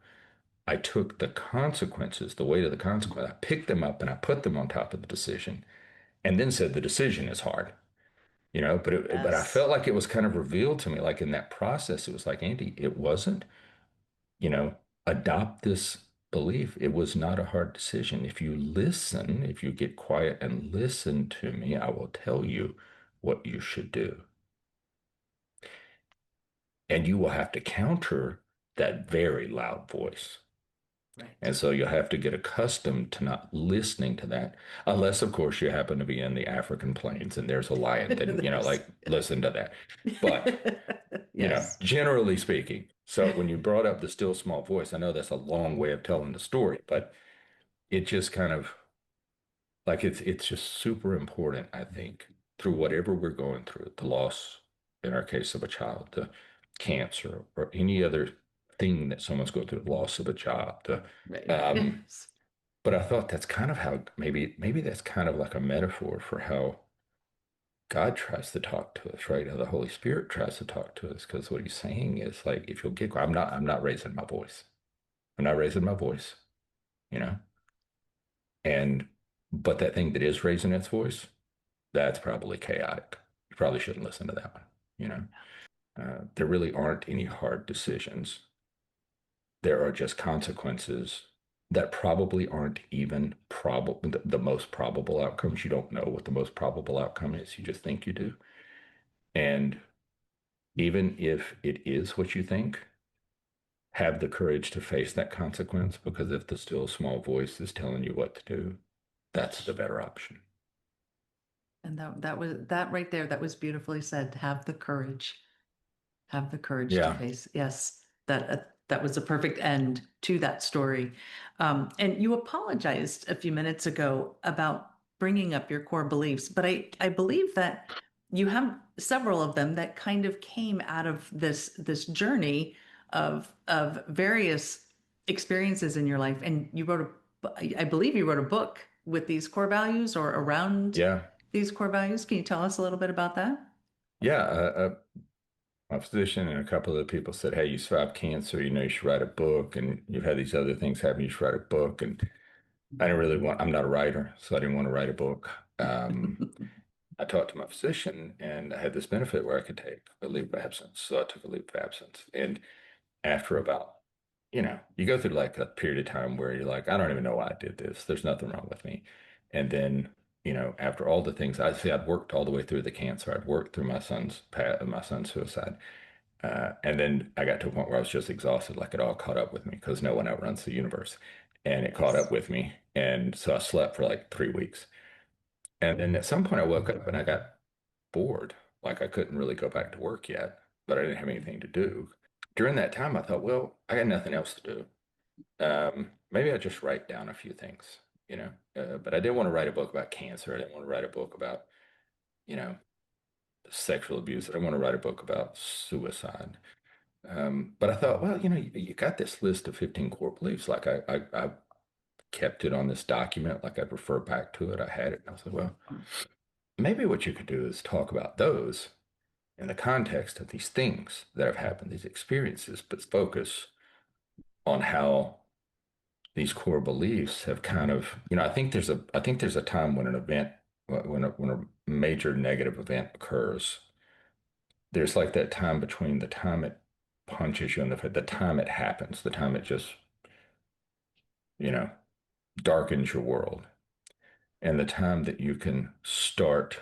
I took the consequences, the weight of the consequence, I picked them up and I put them on top of the decision and then said the decision is hard. But I Yes. felt like it was kind of revealed to me, like in that process, it was like, Andy, it wasn't, you know, adopt this belief. It was not a hard decision. If you listen, if you get quiet and listen to me, I will tell you what you should do. And you will have to counter that very loud voice. Right. And so you'll have to get accustomed to not listening to that, unless, of course, you happen to be in the African plains and there's a lion, then, There's- like, listen to that. But yes. generally speaking. So when you brought up the still small voice, I know that's a long way of telling the story, but it just kind of like it's just super important, I think, through whatever we're going through, the loss, in our case, of a child, the cancer, or any other thing that someone's going through, the loss of a job. Right. Um, Yes. but I thought that's kind of how maybe that's kind of like a metaphor for how God tries to talk to us, right? How the Holy Spirit tries to talk to us, because what he's saying is like, if you'll get, I'm not raising my voice. I'm not raising my voice, you know? And, but that thing that is raising its voice, that's probably chaotic. You probably shouldn't listen to that one, you know? There really aren't any hard decisions. There are just consequences that probably aren't even probable, the most probable outcomes. You don't know what the most probable outcome is. You just think you do. And even if it is what you think, have the courage to face that consequence, because if the still small voice is telling you what to do, that's the better option. And that was that right there. That was beautifully said. Have the courage. Have the courage to Yeah. face. Yes, that was a perfect end to that story. And you apologized a few minutes ago about bringing up your core beliefs, but I believe that you have several of them that kind of came out of this journey of various experiences in your life. And I believe you wrote a book with these core values or around Yeah. these core values. Can you tell us a little bit about that? Yeah. My physician and a couple of people said, hey, you survived cancer, you should write a book, and you've had these other things happen, you should write a book. And I didn't really want, I'm not a writer, so I didn't want to write a book. I talked to my physician and I had this benefit where I could take a leave of absence. So I took a leave of absence. And after about, you go through like a period of time where you're like, I don't even know why I did this. There's nothing wrong with me. And then, after all the things I see, I'd worked all the way through the cancer. I'd worked through my son's suicide. And then I got to a point where I was just exhausted, like it all caught up with me because no one outruns the universe. And it caught up Yes. with me. And so I slept for like 3 weeks. And then at some point I woke up and I got bored. Like I couldn't really go back to work yet, but I didn't have anything to do. During that time, I thought, well, I got nothing else to do. Maybe I just write down a few things, but I didn't want to write a book about cancer. I didn't want to write a book about, you know, sexual abuse. I didn't want to write a book about suicide. But I thought, well, you got this list of 15 core beliefs. Like I kept it on this document, like I'd refer back to it. I had it. And I was like, well, maybe what you could do is talk about those in the context of these things that have happened, these experiences, but focus on how these core beliefs have kind of, I think there's a time when an event, when a major negative event occurs, there's like that time between the time it punches you in the face, the time it happens, the time it just, you know, darkens your world, and the time that you can start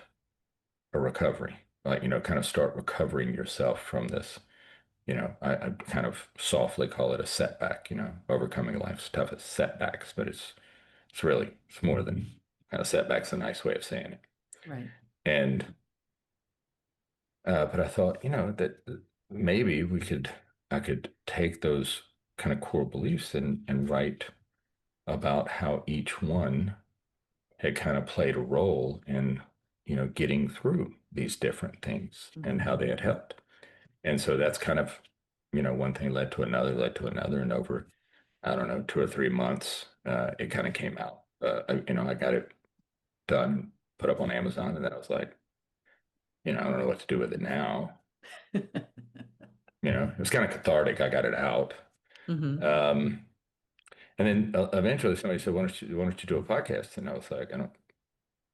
a recovery, like, kind of start recovering yourself from this. I kind of softly call it a setback, overcoming life's toughest setbacks, but it's more than kind of setbacks, a nice way of saying it. Right. And but I thought, that maybe I could take those kind of core beliefs and write about how each one had kind of played a role in, getting through these different things and how Mhm. they had helped. And so that's kind of, one thing led to another, and over, I don't know, 2 or 3 months, it kind of came out. I got it done, put up on Amazon, and then I was like, I don't know what to do with it now. It was kind of cathartic. I got it out. Hmm. Um, and then eventually somebody said, why don't you do a podcast? And I was like, I'm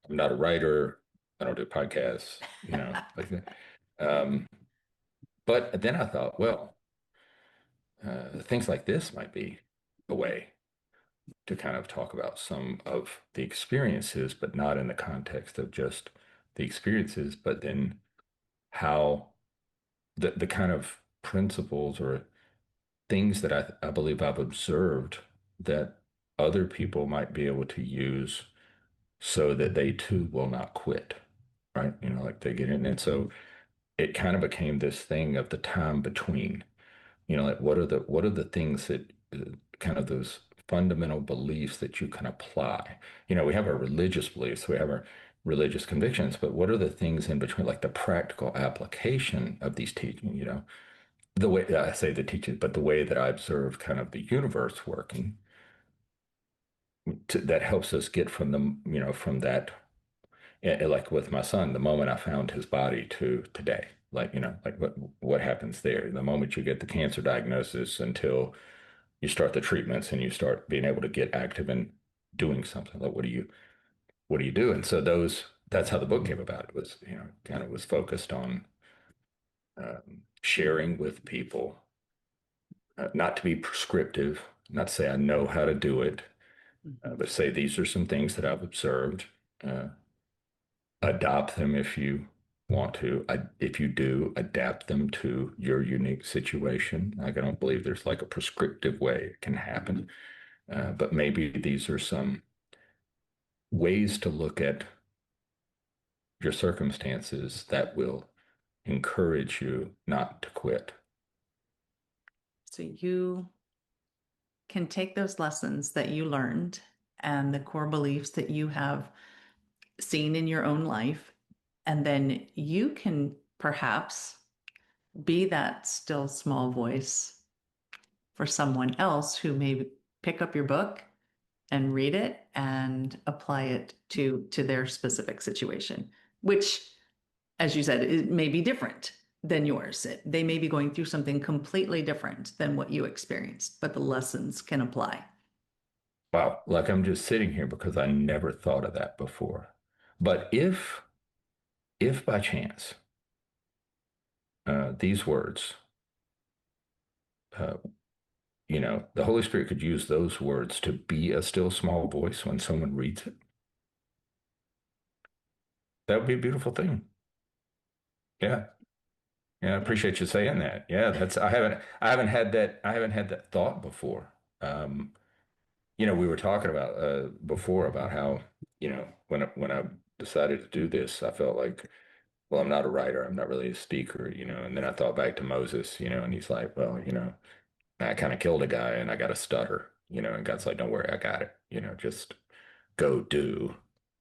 not a writer. I don't do podcasts, like that. Um, but then I thought, well, things like this might be a way to kind of talk about some of the experiences, but not in the context of just the experiences, but then how the kind of principles or things that I believe I've observed that other people might be able to use so that they too will not quit, right? Like they get in. And so it kind of became this thing of the time between, like what are the things that kind of those fundamental beliefs that you can apply. We have our religious beliefs, we have our religious convictions, but what are the things in between, like the practical application of these teaching, the way I say the teaching, but the way that I observe kind of the universe working that helps us get from from that, like with my son, the moment I found his body to today, like, like what happens there, the moment you get the cancer diagnosis until you start the treatments and you start being able to get active and doing something. Like what do you do? And so that's how the book came about. It was, kind of was focused on sharing with people, not to be prescriptive, not to say I know how to do it, Hmm. but say these are some things that I've observed. Uh, Adopt them if you want to. If you do, adapt them to your unique situation. Like, I don't believe there's like a prescriptive way it can happen, but maybe these are some ways to look at your circumstances that will encourage you not to quit. So you can take those lessons that you learned and the core beliefs that you have seen in your own life, and then you can perhaps be that still small voice for someone else who may pick up your book and read it and apply it to their specific situation, which, as you said, it may be different than yours. They may be going through something completely different than what you experienced, but the lessons can apply. Wow, like I'm just sitting here because I never thought of that before. But if by chance these words, uh, the Holy Spirit could use those words to be a still small voice when someone reads it, that would be a beautiful thing. Yeah. Yeah, I Yeah. appreciate you saying that. Yeah, I haven't had that thought before. Um, we were talking about before about how, when I decided to do this, I felt like, well, I'm not a writer, I'm not really a speaker, and then I thought back to Moses, and he's like, well, I kind of killed a guy and I got a stutter, and God's like, don't worry, I got it, just go do,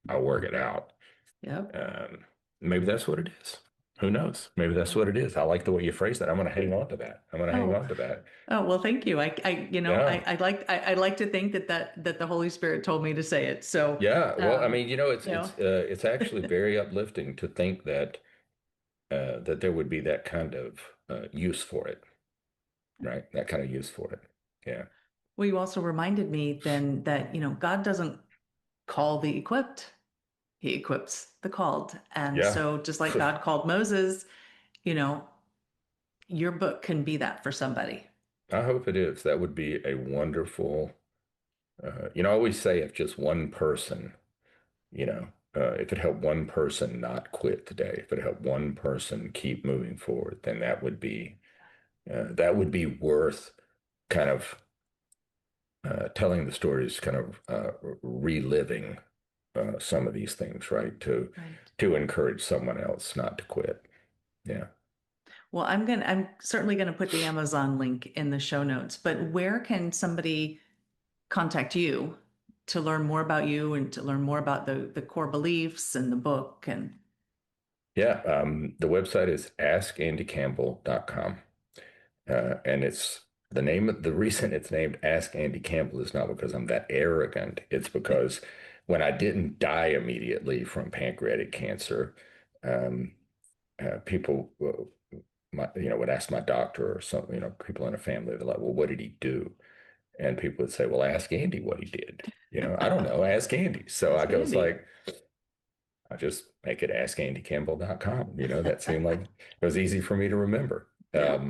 I'll work it out. Yep. Um, Maybe that's what it is. Who knows? Maybe that's what it is. I like the way you phrase that. I'm going to hang on to that. I'm going to hang Oh, on to that. oh, well, thank you. Yeah. I like to think that the Holy Spirit told me to say it. So, Yeah. Well, I mean, you know, it's actually very uplifting to think that that there would be that kind of use for it, right? That kind of use for it. Yeah. well, you also reminded me then that, God doesn't call the equipped, he equips the called. And Yeah. so just like God called Moses, you know, your book can be that for somebody. I hope it is. That would be a wonderful, I always say if just one person, if it helped one person not quit today, if it helped one person keep moving forward, then that would be worth kind of telling the stories, kind of reliving some of these things, right? Right. To encourage someone else not to quit. Yeah. Well, I'm certainly gonna put the Amazon link in the show notes, but where can somebody contact you to learn more about you and to learn more about the core beliefs and the book and Yeah. The website is askandycampbell.com. And it's the reason it's named Ask Andy Campbell is not because I'm that arrogant. It's because when I didn't die immediately from pancreatic cancer, um, people would ask my doctor or some, people in a family, they're like, well, what did he do? And people would say, well, ask Andy what he did. I don't know, ask Andy. So I ask goes Andy. like, I just make it askandycampbell.com. That seemed like it was easy for me to remember. Yeah.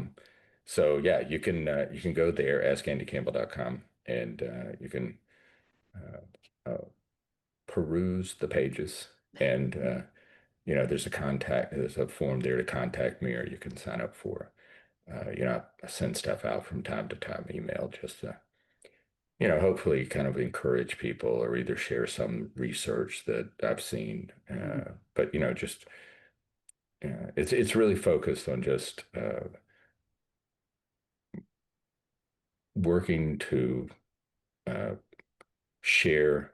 So yeah, you can go there, askandycampbell.com, and you can uh, peruse the pages. And there's a form there to contact me, or you can sign up for. I send stuff out from time to time, email, just to hopefully kind of encourage people or either share some research that I've seen. Mhm. But just it's really focused on just working to uh, share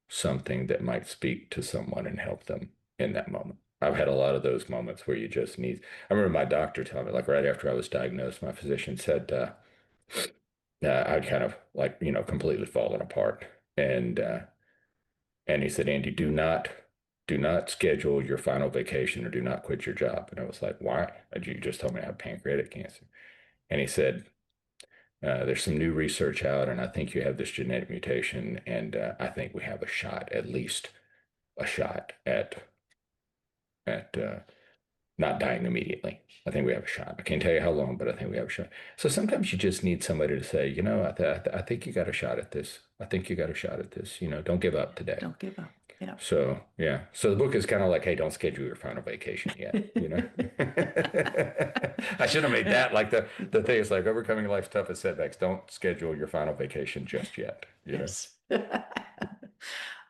something that might speak to someone and help them in that moment. I've had a lot of those moments where you just need. I remember my doctor telling me, like right after I was diagnosed, my physician said I'd kind of like completely fallen apart, and he said, Andy, do not schedule your final vacation or do not quit your job. And I was like, why? You just told me I have pancreatic cancer. And he said, there's some new research out, and I think you have this genetic mutation, and I think we have a shot, at least a shot at not dying immediately. I think we have a shot. I can't tell you how long, but I think we have a shot. So sometimes you just need somebody to say, I think you got a shot at this. I think you got a shot at this. Don't give up today. Don't give up. Yeah. So yeah. So the book is kind of like, hey, don't schedule your final vacation yet. I should have made that like the thing is like overcoming life's toughest setbacks. Don't schedule your final vacation just yet. Yes.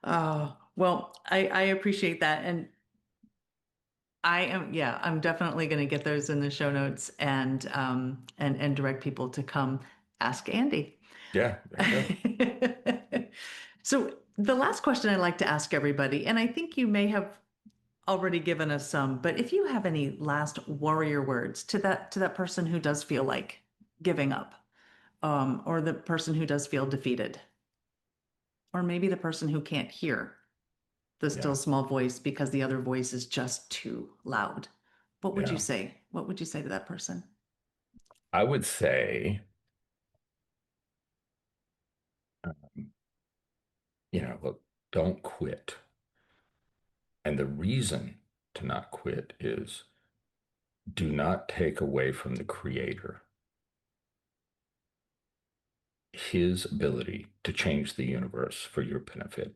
Oh, well, I appreciate that. And yeah, I'm definitely going to get those in the show notes and direct people to come ask Andy. Yeah, there you go. So the last question I like to ask everybody, and I think you may have already given us some, but if you have any last warrior words to that person who does feel like giving up, or the person who does feel defeated, or maybe the person who can't hear the still Yeah. small voice because the other voice is just too loud. What would you Yeah. say? What would you say to that person? I would say, look, don't quit. And the reason to not quit is do not take away from the creator his ability to change the universe for your benefit.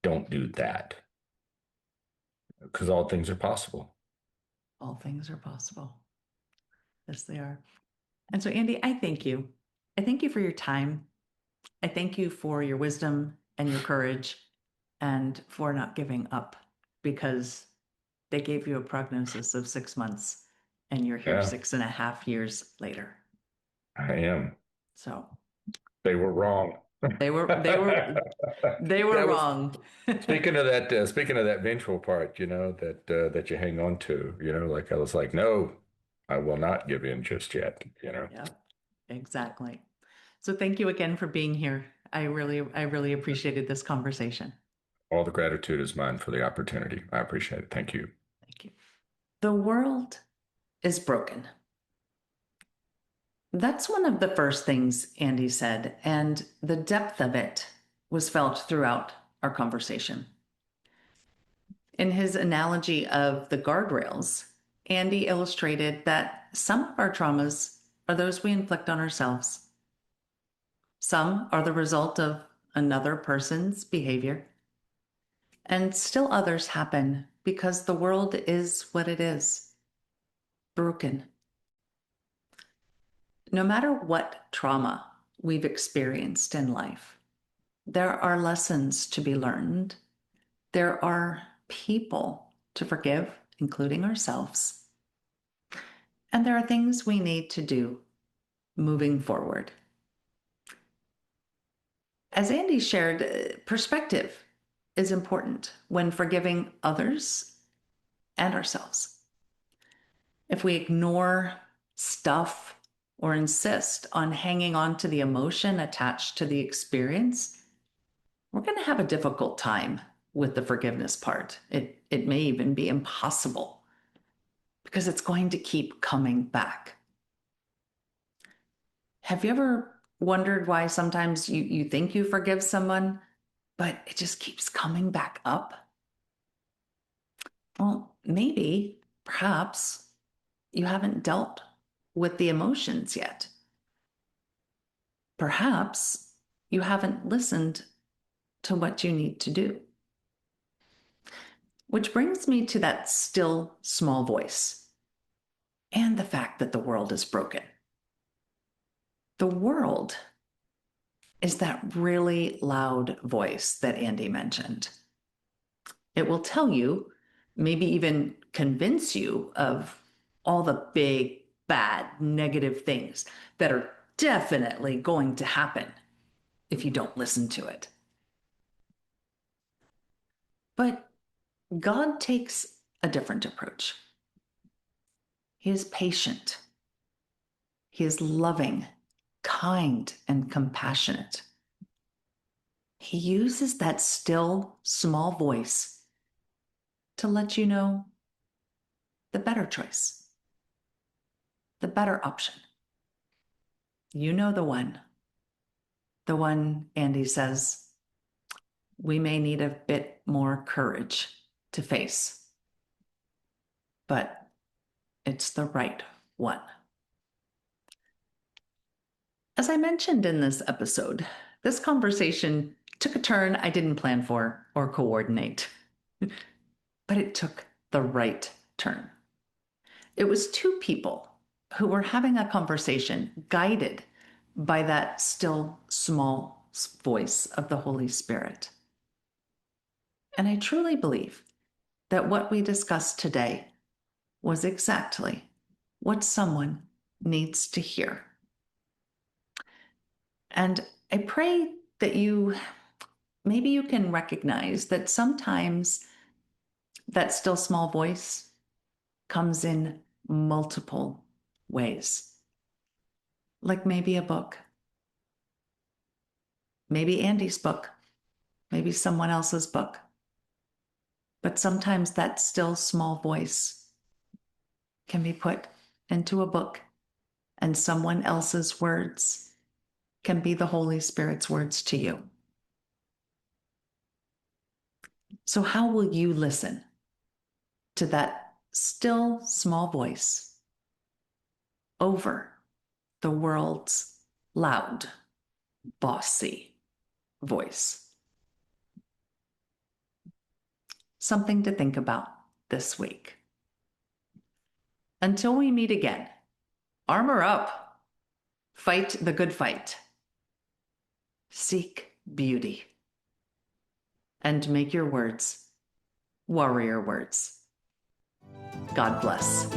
Don't do that because all things are possible. All things are possible. Yes, they are. And so, Andy, I thank you. I thank you for your time. I thank you for your wisdom and your courage and for not giving up because they gave you a prognosis of 6 months and you're here Yeah, 6.5 years later. I am. So, They were wrong. They were That was wrong. speaking of that vengeful part, that you hang on to, like I was like, no, I will not give in just yet. Yeah, exactly. So thank you again for being here. I really appreciated this conversation. All the gratitude is mine for the opportunity. I appreciate it. Thank you. Thank you. The world is broken. That's one of the first things Andy said, and the depth of it was felt throughout our conversation. In his analogy of the guardrails, Andy illustrated that some of our traumas are those we inflict on ourselves. Some are the result of another person's behavior, and still others happen because the world is what it is, broken. No matter what trauma we've experienced in life, there are lessons to be learned. There are people to forgive, including ourselves. And there are things we need to do moving forward. As Andy shared, perspective is important when forgiving others and ourselves. If we ignore stuff or insist on hanging on to the emotion attached to the experience, we're going to have a difficult time with the forgiveness part. It may even be impossible because it's going to keep coming back. Have you ever wondered why sometimes you think you forgive someone, but it just keeps coming back up? Well, maybe, perhaps, you haven't dealt with the emotions yet. Perhaps you haven't listened to what you need to do. Which brings me to that still small voice and the fact that the world is broken. The world is that really loud voice that Andy mentioned. It will tell you, maybe even convince you of all the big, bad, negative things that are definitely going to happen if you don't listen to it. But God takes a different approach. He is patient. He is loving, kind, and compassionate. He uses that still, small voice to let you know the better choice, the better option. You know the one Andy says we may need a bit more courage to face, but it's the right one. As I mentioned in this episode, this conversation took a turn I didn't plan for or coordinate, but it took the right turn. It was two people who were having a conversation guided by that still small voice of the Holy Spirit. And I truly believe that what we discussed today was exactly what someone needs to hear. And I pray that maybe you can recognize that sometimes that still small voice comes in multiple ways. Like maybe a book, maybe Andy's book, maybe someone else's book. But sometimes that still small voice can be put into a book, and someone else's words can be the Holy Spirit's words to you. So, how will you listen to that still small voice over the world's loud, bossy voice? Something to think about this week. Until we meet again, armor up, fight the good fight, seek beauty, and make your words warrior words. God bless.